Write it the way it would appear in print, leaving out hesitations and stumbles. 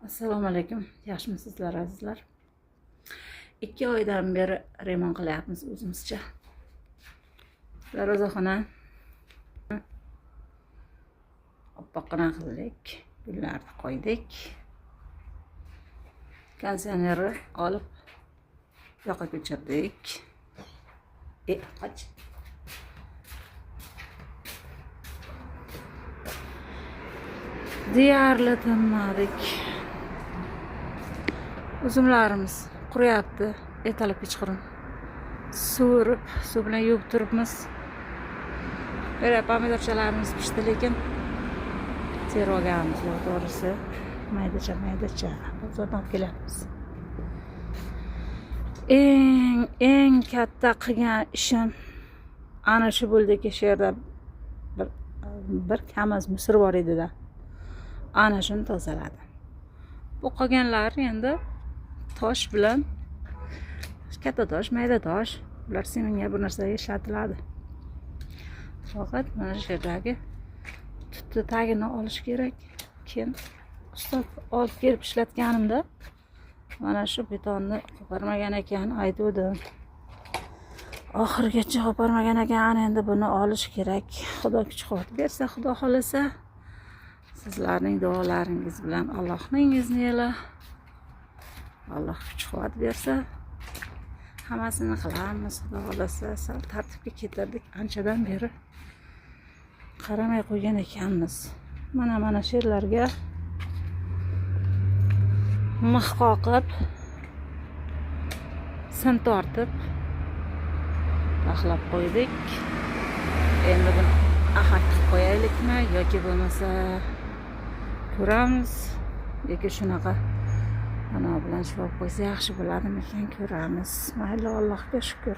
Assalomu alaykum. Yaxshimisizlar azizlar? 2 oydan beri remont qilyapmiz o'zimizcha. Darvozaxona oppoqqina qildik. Gullarni qo'ydik. Konditsionerni olib yoqqa ko'chirdik. Qoch. Deyarli tinmadik. Uzumlarimiz quriyapti. Ertalab kechqurun suvurib, suv bilan yuvib turibmiz. Böyle pomidorchalarimiz pishdi, lekin terib olganmiz, to'g'risi. Maydacha bozordan olib kelyapmiz. Eng katta qilgan ishim ana shu bo'ldiki, shu yerda bir kamiz misir bor edi-da. Ana shuni tozaladim. Bu qolganlari endi tosh bilan, katta tosh, mayda tosh, ular semenga bir narsaga ishlatiladi. Faqat mana shu yerdagi tutni tagini olish kerak. Keyin ustoz olib kelib ishlatganimda mana shu betonni qo'parmagan ekan, aytdim. Oxirigacha qo'parmagan ekan, endi buni olish kerak. Xudo kuch-quvvat bersa, Xudo xolasa, sizlarning duolaringiz bilan Allohning izniyle Alloh kuch-quvvat bersa, hammasini qilamiz. Xudo xolasa, sal tartibga keltirdik. Anchadan beri qaramay qo'ygan ekanmiz. Mana shu yerlarga mix qoqib, sim tortib taxlab qo'ydik. Endi buni ahak qilib qo'yaylikmi yoki bo'lmasa ko'ramiz, yoki shunaqa ana bilan shuvob qo'ysa yaxshi bo'ladimikan, ko'ramiz. Mayli, Allohga shukr.